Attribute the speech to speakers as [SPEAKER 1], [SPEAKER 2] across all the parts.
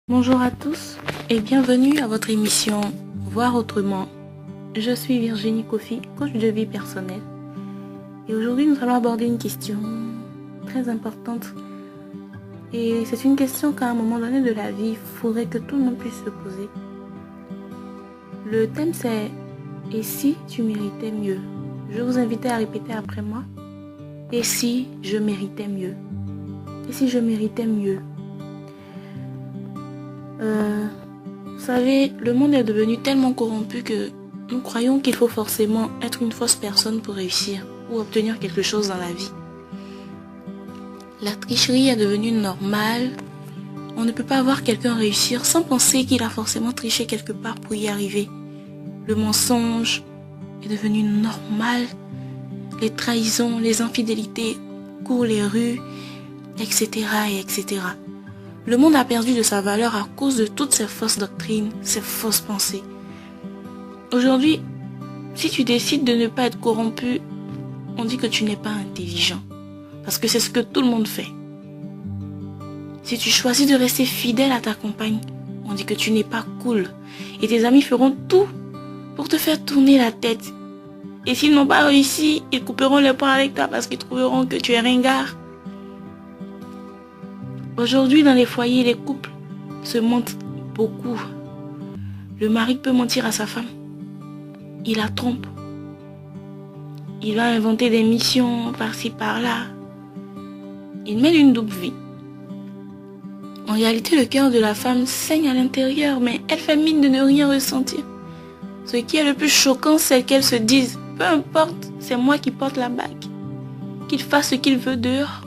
[SPEAKER 1] Bonjour à tous et bienvenue à votre émission Voir autrement. Je suis Virginie Kofi, coach de vie personnelle. Et aujourd'hui, nous allons aborder une question très importante. Et c'est une question qu'à un moment donné de la vie, il faudrait que tout le monde puisse se poser. Le thème c'est « Et si tu méritais mieux ?» Je vous invite à répéter après moi. « Et si je méritais mieux ?» Et si je méritais mieux? Vous savez, le monde est devenu tellement corrompu que nous croyons qu'il faut forcément être une fausse personne pour réussir ou obtenir quelque chose dans la vie. La tricherie est devenue normale. On ne peut pas voir quelqu'un réussir sans penser qu'il a forcément triché quelque part pour y arriver. Le mensonge est devenu normal. Les trahisons, les infidélités courent les rues, etc. etc. Le monde a perdu de sa valeur à cause de toutes ces fausses doctrines, ces fausses pensées. Aujourd'hui, si tu décides de ne pas être corrompu, on dit que tu n'es pas intelligent. Parce que c'est ce que tout le monde fait. Si tu choisis de rester fidèle à ta compagne, on dit que tu n'es pas cool. Et tes amis feront tout pour te faire tourner la tête. Et s'ils n'ont pas réussi, ils couperont les ponts avec toi parce qu'ils trouveront que tu es ringard. Aujourd'hui, dans les foyers, les couples se mentent beaucoup. Le mari peut mentir à sa femme. Il la trompe. Il va inventer des missions par-ci, par-là. Il mène une double vie. En réalité, le cœur de la femme saigne à l'intérieur, mais elle fait mine de ne rien ressentir. Ce qui est le plus choquant, c'est qu'elle se dise, peu importe, c'est moi qui porte la bague. Qu'il fasse ce qu'il veut dehors.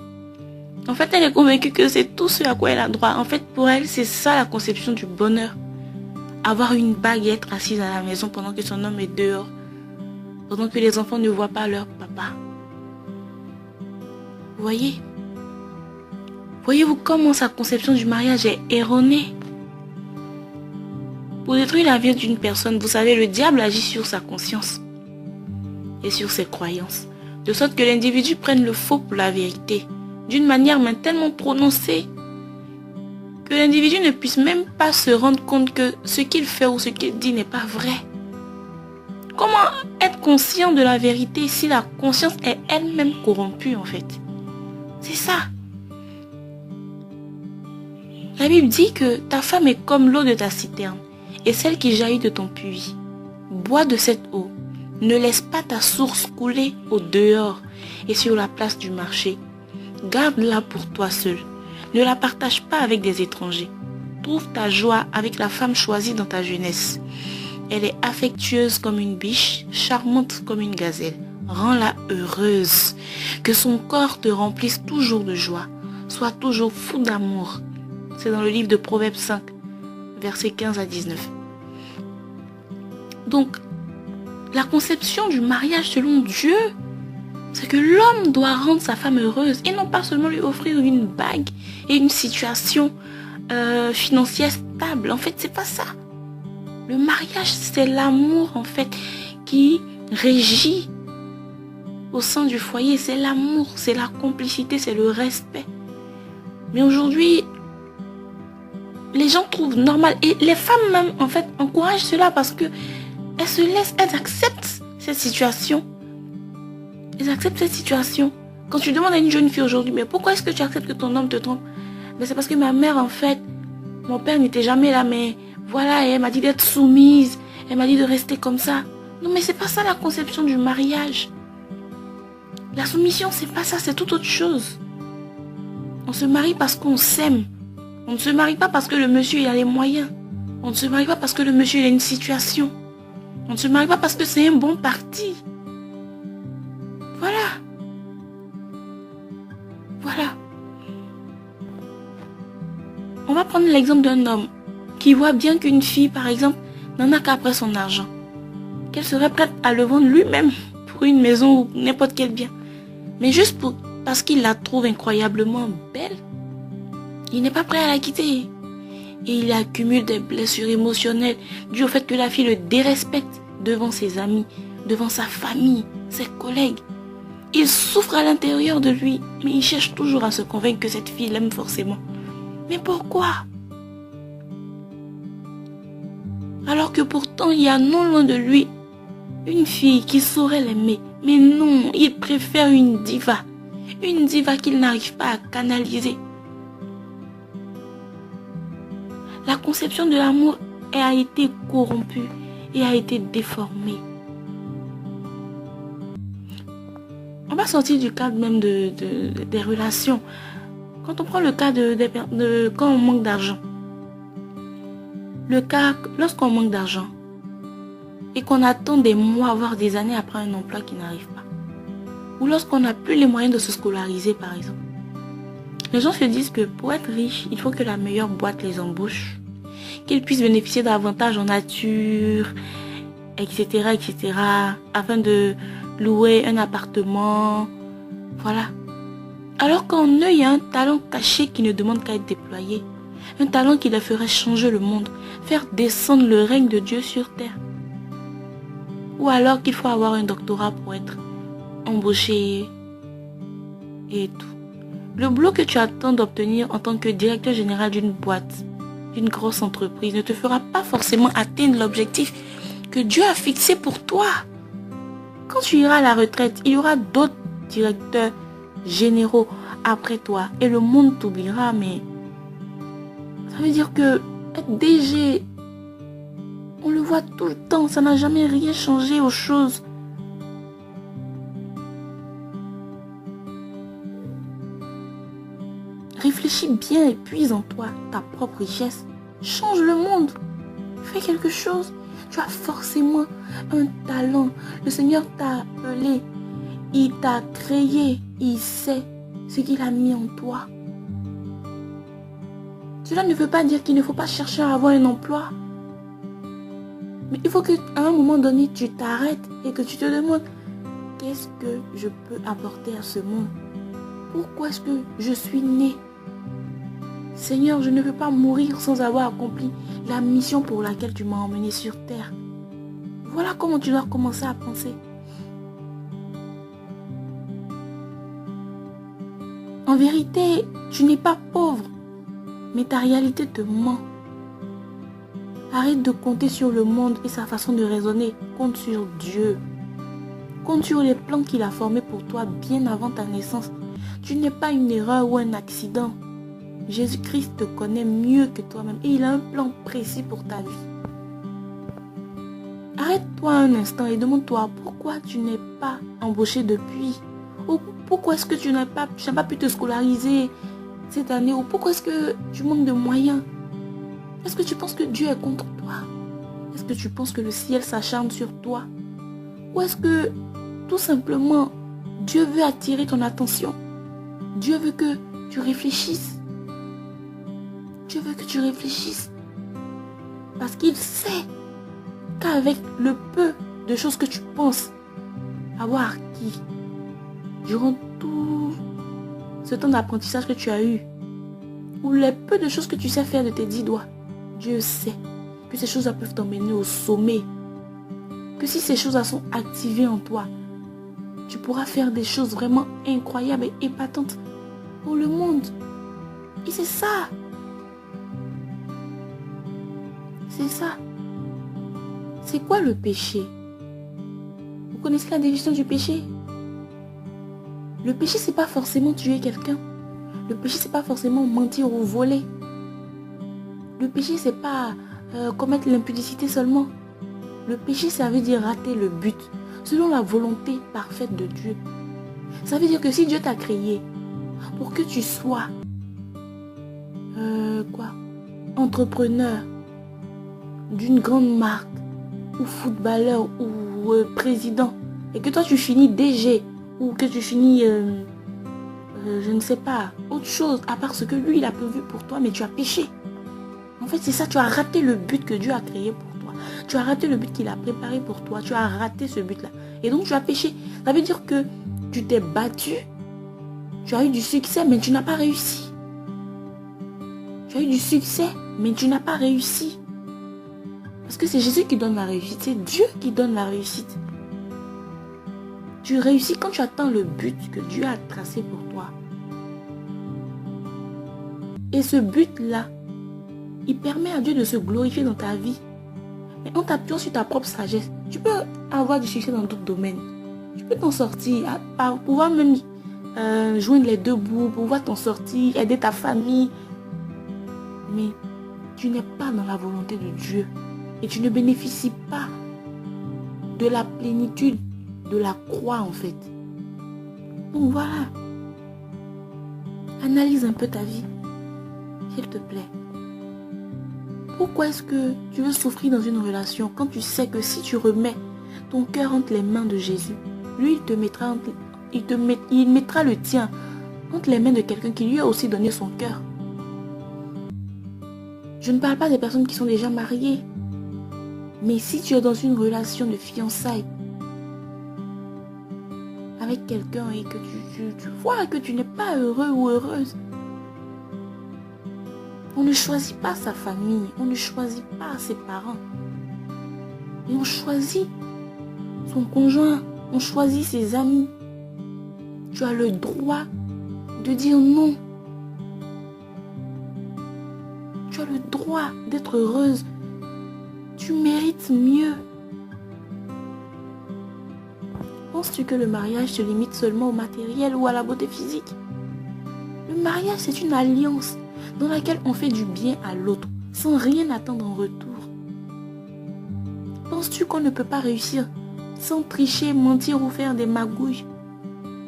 [SPEAKER 1] En fait, elle est convaincue que c'est tout ce à quoi elle a droit. En fait, pour elle, c'est ça la conception du bonheur. Avoir une bague et être assise à la maison pendant que son homme est dehors. Pendant que les enfants ne voient pas leur papa. Vous voyez? Voyez-vous comment sa conception du mariage est erronée? Pour détruire la vie d'une personne, vous savez, le diable agit sur sa conscience et sur ses croyances. De sorte que l'individu prenne le faux pour la vérité. D'une manière mais tellement prononcée que l'individu ne puisse même pas se rendre compte que ce qu'il fait ou ce qu'il dit n'est pas vrai. Comment être conscient de la vérité si la conscience est elle-même corrompue en fait? C'est ça. La Bible dit que ta femme est comme l'eau de ta citerne et celle qui jaillit de ton puits. Bois de cette eau. Ne laisse pas ta source couler au dehors et sur la place du marché. Garde-la pour toi seul. Ne la partage pas avec des étrangers. Trouve ta joie avec la femme choisie dans ta jeunesse. Elle est affectueuse comme une biche, charmante comme une gazelle. Rends-la heureuse. Que son corps te remplisse toujours de joie. Sois toujours fou d'amour. C'est dans le livre de Proverbes 5, versets 15 à 19. Donc, la conception du mariage selon Dieu, c'est que l'homme doit rendre sa femme heureuse et non pas seulement lui offrir une bague et une situation financière stable. En fait, c'est pas ça. Le mariage, c'est l'amour en fait qui régit au sein du foyer. C'est l'amour, c'est la complicité, c'est le respect. Mais aujourd'hui, les gens trouvent normal et les femmes même en fait encouragent cela parce que elles se laissent, elles acceptent cette situation. Elles acceptent cette situation. Quand tu demandes à une jeune fille aujourd'hui, mais pourquoi est-ce que tu acceptes que ton homme te trompe? Mais c'est parce que ma mère, en fait, mon père n'était jamais là, mais voilà, et elle m'a dit d'être soumise. Elle m'a dit de rester comme ça. Non, mais c'est pas ça la conception du mariage. La soumission, c'est pas ça, c'est tout autre chose. On se marie parce qu'on s'aime. On ne se marie pas parce que le monsieur il a les moyens. On ne se marie pas parce que le monsieur il a une situation. On ne se marie pas parce que c'est un bon parti. Voilà. Voilà. On va prendre l'exemple d'un homme qui voit bien qu'une fille, par exemple, n'en a qu'après son argent. Qu'elle serait prête à le vendre lui-même pour une maison ou n'importe quel bien. Mais juste parce qu'il la trouve incroyablement belle, il n'est pas prêt à la quitter. Et il accumule des blessures émotionnelles dues au fait que la fille le dérespecte devant ses amis, devant sa famille, ses collègues. Il souffre à l'intérieur de lui, mais il cherche toujours à se convaincre que cette fille l'aime forcément. Mais pourquoi? Alors que pourtant, il y a non loin de lui une fille qui saurait l'aimer. Mais non, il préfère une diva. Une diva qu'il n'arrive pas à canaliser. La conception de l'amour a été corrompue et a été déformée. On va sortir du cadre même des relations. Quand on prend le cas de quand on manque d'argent. Le cas lorsqu'on manque d'argent et qu'on attend des mois, voire des années après un emploi qui n'arrive pas. Ou lorsqu'on n'a plus les moyens de se scolariser par exemple. Les gens se disent que pour être riche, il faut que la meilleure boîte les embauche. Qu'ils puissent bénéficier d'avantages en nature, etc., etc. Afin de louer un appartement. Voilà. Alors qu'en eux, il y a un talent caché qui ne demande qu'à être déployé. Un talent qui leur ferait changer le monde. Faire descendre le règne de Dieu sur terre. Ou alors qu'il faut avoir un doctorat pour être embauché et tout. Le boulot que tu attends d'obtenir en tant que directeur général d'une boîte, d'une grosse entreprise, ne te fera pas forcément atteindre l'objectif que Dieu a fixé pour toi. Quand tu iras à la retraite, il y aura d'autres directeurs généraux après toi et le monde t'oubliera, mais ça veut dire que être DG, on le voit tout le temps, ça n'a jamais rien changé aux choses. Réfléchis bien et puise en toi ta propre richesse. Change le monde. Fais quelque chose. Tu as forcément un talent. Le Seigneur t'a appelé. Il t'a créé. Il sait ce qu'il a mis en toi. Cela ne veut pas dire qu'il ne faut pas chercher à avoir un emploi. Mais il faut qu'à un moment donné, tu t'arrêtes et que tu te demandes qu'est-ce que je peux apporter à ce monde? Pourquoi est-ce que je suis né? Seigneur, je ne veux pas mourir sans avoir accompli la mission pour laquelle tu m'as emmené sur terre. Voilà comment tu dois commencer à penser. En vérité, tu n'es pas pauvre, mais ta réalité te ment. Arrête de compter sur le monde et sa façon de raisonner. Compte sur Dieu. Compte sur les plans qu'il a formés pour toi bien avant ta naissance. Tu n'es pas une erreur ou un accident. Jésus-Christ te connaît mieux que toi-même et il a un plan précis pour ta vie. Arrête-toi un instant et demande-toi pourquoi tu n'es pas embauché depuis. Ou pourquoi est-ce que tu n'as pas pu te scolariser cette année. Ou pourquoi est-ce que tu manques de moyens. Est-ce que tu penses que Dieu est contre toi? Est-ce que tu penses que le ciel s'acharne sur toi? Ou est-ce que tout simplement Dieu veut attirer ton attention? Dieu veut que tu réfléchisses. Dieu veut que tu réfléchisses. Parce qu'il sait qu'avec le peu de choses que tu penses avoir acquis durant tout ce temps d'apprentissage que tu as eu, ou les peu de choses que tu sais faire de tes 10 doigts, Dieu sait que ces choses-là peuvent t'emmener au sommet. Que si ces choses-là sont activées en toi, tu pourras faire des choses vraiment incroyables et épatantes pour le monde. Et c'est ça. C'est ça. C'est quoi le péché? Vous connaissez la définition du péché? Le péché, c'est pas forcément tuer quelqu'un. Le péché, c'est pas forcément mentir ou voler. Le péché, c'est pas commettre l'impudicité seulement. Le péché, ça veut dire rater le but, selon la volonté parfaite de Dieu. Ça veut dire que si Dieu t'a créé pour que tu sois entrepreneur d'une grande marque, ou footballeur, ou président, et que toi tu finis DG, ou que tu finis, je ne sais pas, autre chose, à part ce que lui il a prévu pour toi, mais tu as péché. En fait c'est ça, tu as raté le but que Dieu a créé pour toi. Tu as raté le but qu'il a préparé pour toi, tu as raté ce but-là. Et donc tu as péché. Ça veut dire que tu t'es battu, tu as eu du succès, mais tu n'as pas réussi. Tu as eu du succès, mais tu n'as pas réussi. Parce que c'est Jésus qui donne la réussite. C'est Dieu qui donne la réussite. Tu réussis quand tu atteins le but que Dieu a tracé pour toi. Et ce but-là, il permet à Dieu de se glorifier dans ta vie. Mais en t'appuyant sur ta propre sagesse, tu peux avoir du succès dans d'autres domaines. Tu peux t'en sortir, pouvoir même joindre les deux bouts, pouvoir t'en sortir, aider ta famille. Mais tu n'es pas dans la volonté de Dieu et tu ne bénéficies pas de la plénitude de la croix en fait. Donc voilà. Analyse un peu ta vie, s'il te plaît. Pourquoi est-ce que tu veux souffrir dans une relation quand tu sais que si tu remets ton cœur entre les mains de Jésus, lui il mettra le tien entre les mains de quelqu'un qui lui a aussi donné son cœur. Je ne parle pas des personnes qui sont déjà mariées. Mais si tu es dans une relation de fiançailles avec quelqu'un et que tu vois que tu n'es pas heureux ou heureuse, on ne choisit pas sa famille, on ne choisit pas ses parents. Et on choisit son conjoint, on choisit ses amis. Tu as le droit de dire non. Tu as le droit d'être heureuse. Tu mérites mieux. Penses-tu que le mariage se limite seulement au matériel ou à la beauté physique? Le mariage, c'est une alliance dans laquelle on fait du bien à l'autre sans rien attendre en retour. Penses-tu qu'on ne peut pas réussir sans tricher, mentir ou faire des magouilles?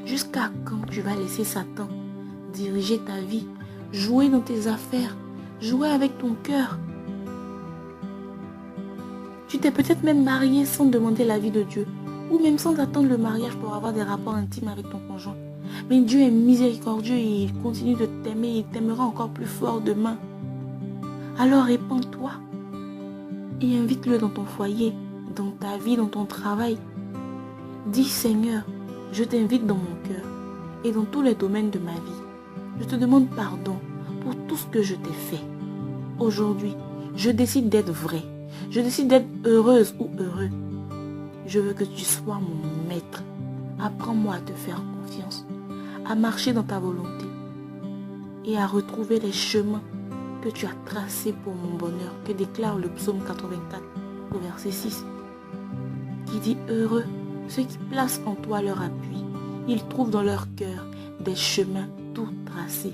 [SPEAKER 1] Jusqu'à quand tu vas laisser Satan diriger ta vie, jouer dans tes affaires, jouer avec ton cœur? Tu t'es peut-être même marié sans demander l'avis de Dieu, ou même sans attendre le mariage pour avoir des rapports intimes avec ton conjoint. Mais Dieu est miséricordieux et il continue de t'aimer et il t'aimera encore plus fort demain. Alors répands-toi et invite-le dans ton foyer, dans ta vie, dans ton travail. Dis Seigneur, je t'invite dans mon cœur et dans tous les domaines de ma vie. Je te demande pardon pour tout ce que je t'ai fait. Aujourd'hui, je décide d'être vrai. Je décide d'être heureuse ou heureux. Je veux que tu sois mon maître. Apprends-moi à te faire confiance, à marcher dans ta volonté et à retrouver les chemins que tu as tracés pour mon bonheur, que déclare le psaume 84 au verset 6, qui dit heureux ceux qui placent en toi leur appui. Ils trouvent dans leur cœur des chemins tout tracés.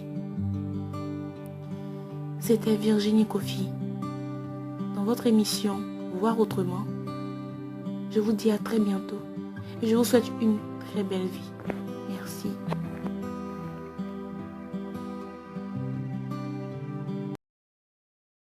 [SPEAKER 1] C'était Virginie Kofi. Dans votre émission Voir autrement, je vous dis à très bientôt et je vous souhaite une très belle vie.